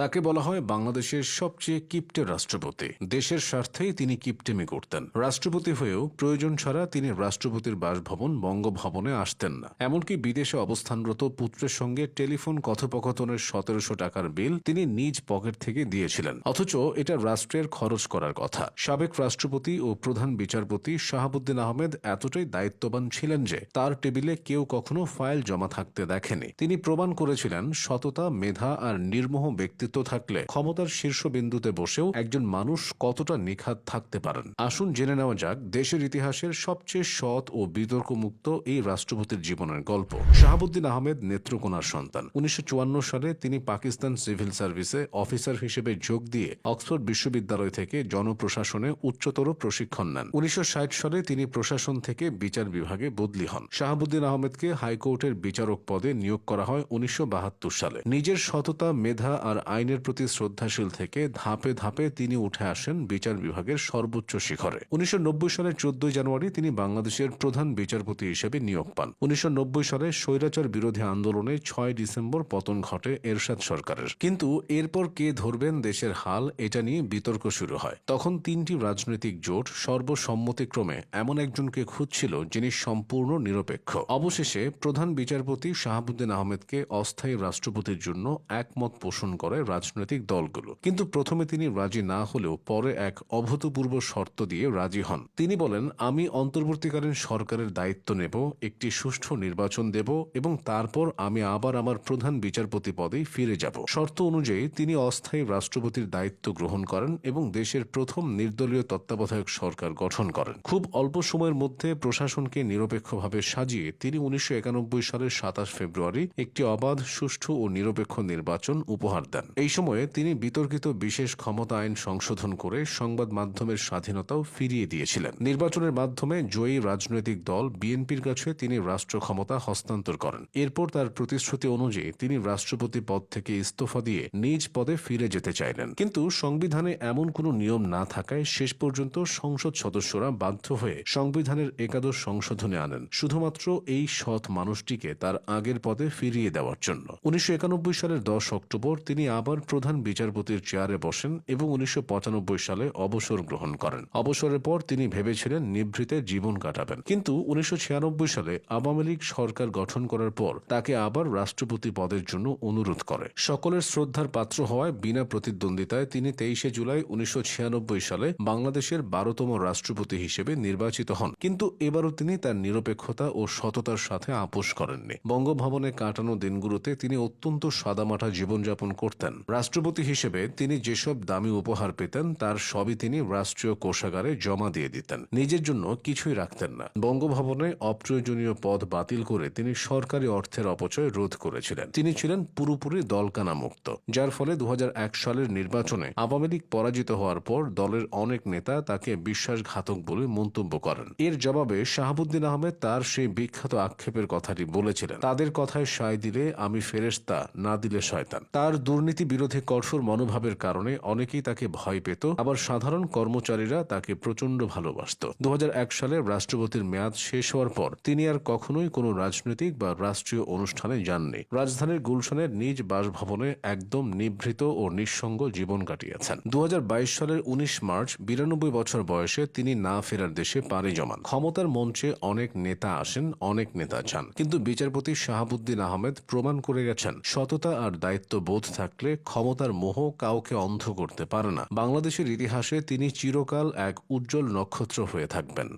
তাকে বলা হয় বাংলাদেশের সবচেয়ে কিপ্টে রাষ্ট্রপতি। দেশের স্বার্থেই তিনি কিপ্টেমি করতেন। রাষ্ট্রপতি হয়েও প্রয়োজন ছাড়া তিনি রাষ্ট্রপতির বাসভবন বঙ্গভবনে আসতেন না। এমনকি বিদেশে অবস্থানরত পুত্রের সঙ্গে টেলিফোন কথোপকথনের ১৭০০ টাকার বিল তিনি নিজ পকেট থেকে দিয়েছিলেন, অথচ এটা রাষ্ট্রের খরচ করার কথা। সাবেক রাষ্ট্রপতি ও প্রধান বিচারপতি শাহাবুদ্দিন আহমেদ এতটাই দায়িত্ববান ছিলেন যে তার টেবিলে কেউ কখনো ফাইল জমা থাকতে দেখেনি। তিনি প্রমাণ করেছিলেন সততা, মেধা আর নির্মোহ ব্যক্তিত্ব থাকলে ক্ষমতার শীর্ষবিন্দুতে বসেও একজন মানুষ কতটা নিখাত থাকতে পারেন। আসুন জেনে নেওয়া যাক দেশের ইতিহাসের সবচেয়ে সৎ ও বিতর্কমুক্ত এই রাষ্ট্রপতির জীবনের গল্প। শাহাবুদ্দিন আহমেদ নেত্রকোনার সন্তান। ১৯৫৪ সালে তিনি পাকিস্তান সিভিল সার্ভিসে অফিসার হিসেবে যোগ দিয়ে অক্সফোর্ড বিশ্ববিদ্যালয় থেকে জনপ্রশাসনে উচ্চতর প্রশিক্ষণ নেন। ১৯৬০ সালে তিনি প্রশাসন থেকে বিচার বিভাগে বদলি হন। শাহাবুদ্দিন আহমেদকে হাইকোর্টের বিচারক পদে নিয়োগ করা হয় ১৯৭২ সালে। নিজের সততা, মেধা আর আইনের প্রতি শ্রদ্ধাশীল থেকে ধাপে ধাপে তিনি উঠে আসেন বিচার বিভাগের সর্বোচ্চ শিখরে। ১৯৯০ সালের ১৪ জানুয়ারি তিনি বাংলাদেশের প্রধান বিচারপতি হিসেবে নিয়োগ পান। ১৯৯০ সালে স্বৈরাচার বিরোধী আন্দোলনে ৬ ডিসেম্বর পতন ঘটে এরশাদ সরকারের। কিন্তু এরপর কে ধরবেন দেশের হাল, এটা নিয়ে বিতর্ক শুরু হয়। তখন তিনটি রাজনৈতিক জোট সর্বসম্মতিক্রমে এমন একজনকে খুঁজছিল যিনি সম্পূর্ণ নিরপেক্ষ। অবশেষে প্রধান বিচারপতি শাহাবুদ্দিন আহমেদকে অস্থায়ী রাষ্ট্রপতির জন্য একমত পোষণ করে রাজনৈতিক দলগুলো। কিন্তু প্রথমে তিনি রাজি না হলেও পরে এক অভূতপূর্ব শর্ত দিয়ে রাজি হন। তিনি বলেন, আমি অন্তর্বর্তীকালীন সরকারের দায়িত্ব নেব, একটি সুষ্ঠু নির্বাচন দেব এবং তারপর আমি আবার আমার প্রধান বিচারপতি পদেই ফিরে যাব। শর্ত অনুযায়ী তিনি অস্থায়ী রাষ্ট্রপতির দায়িত্ব গ্রহণ করেন এবং দেশের প্রথম নির্দলীয় তত্ত্বাবধায়ক সরকার গঠন করেন। খুব অল্প সময়ের মধ্যে প্রশাসনকে নিরপেক্ষভাবে সাজিয়ে তিনি ১৯৯১ সালের ২৭ ফেব্রুয়ারি একটি অবাধ, সুষ্ঠু ও নিরপেক্ষ নির্বাচন উপহার দেন। এই সময়ে তিনি বিতর্কিত বিশেষ ক্ষমতা আইন সংশোধন করে সংবাদ মাধ্যমের স্বাধীনতাও ফিরিয়ে দিয়েছিলেন। নির্বাচনের মাধ্যমে জয়ী রাজনৈতিক দল বিএনপির কাছে তিনি রাষ্ট্র ক্ষমতা হস্তান্তর করেন। এরপর তার প্রতিশ্রুতি অনুযায়ী তিনি রাষ্ট্রপতি পদ থেকে ইস্তফা দিয়ে নিজ পদে ফিরে যেতে চাইলেন। কিন্তু সংবিধানে এমন কোনো নিয়ম না থাকায় শেষ পর্যন্ত সংসদ সদস্যরা বাধ্য হয়ে সংবিধানের একাদশ সংশোধনে আনেন, শুধুমাত্র এই সৎ মানুষটিকে তার আগের পদে ফিরিয়ে দেওয়ার জন্য। ১৯৯১ সালের ১০ অক্টোবর তিনি আবার প্রধান বিচারপতির চেয়ারে বসেন এবং ১৯৯৫ সালে অবসর গ্রহণ করেন। অবসরের পর তিনি ভেবেছিলেন নিভৃতে জীবন কাটাবেন, কিন্তু ১৯৯৬ সালে আওয়ামী লীগ সরকার গঠন করার পর তাকে আবার রাষ্ট্রপতি পদের জন্য অনুরোধ করে। সকলের শ্রদ্ধার পাত্র হওয়ায় বিনা প্রতিদ্বন্দ্বিতায় তিনি ২৩ জুলাই ১৯৯৬ সালে বাংলাদেশের ১২তম রাষ্ট্রপতি হিসেবে নির্বাচিত হন। কিন্তু এবারও তিনি তার নিরপেক্ষতা ও সততার সাথে আপোষ করেননি। বঙ্গভবনে কাটানো দিনগুলোতে তিনি অত্যন্ত সাদামাটা জীবনযাপন করতেন। রাষ্ট্রপতি হিসেবে তিনি যেসব দামি উপহার পেতেন তার সবই তিনি রাষ্ট্রীয় কোষাগারে জমা দিয়ে দিতেন, নিজের জন্য কিছুই রাখতেন না। বঙ্গভবনে অপ্রয়োজনীয় পদ বাতিল করে তিনি সরকারি অর্থের অপচয় রোধ করেছিলেন। তিনি ছিলেন পুরোপুরি দলকানা মুক্ত, যার ফলে ২০০১ সালের নির্বাচনে আওয়ামী লীগ পরাজিত হওয়ার পর দলের অনেক নেতা তাকে বিশ্বাসঘাতক বলে মন্তব্য করেন। এর জবাবে শাহাবুদ্দিন আহমেদ তার সেই বিখ্যাত আক্ষেপের কথাটি বলেছিলেন, তাদের কথায় সায় দিলে আমি ফেরেশতা, না দিলে শয়তান। তার দুর্নীতি বিরোধী কঠোর মনোভাবের কারণে অনেকেই তাকে ভয় পেত, আবার সাধারণ কর্মচারীরা তাকে প্রচন্ড ভালোবাসত। ২০০১ সালে রাষ্ট্রপতির মেয়াদ শেষ হওয়ার পর তিনি আর কখনোই কোনো রাজনৈতিক বা রাষ্ট্রীয় অনুষ্ঠানে যাননি। রাজধানীর গুলশানের নিজ বাসভবনে একদম নিভৃত ও নিঃসঙ্গ জীবন কাটিয়েছেন। ২০২২ সালের ১৯ মার্চ ৯২ বছর বয়সে তিনি না ফেরার দেশে পাড়ি জমান। ক্ষমতার মঞ্চে অনেক নেতা আসেন, অনেক নেতা যান, কিন্তু বিচারপতি শাহাবুদ্দিন আহমেদ প্রমাণ করে গেছেন সততা আর দায়িত্ববোধ থাকলে ক্ষমতার মোহ কাউকে অন্ধ করতে পারে না। বাংলাদেশের ইতিহাসে তিনি চিরকাল এক উজ্জ্বল নক্ষত্র হয়ে থাকবেন।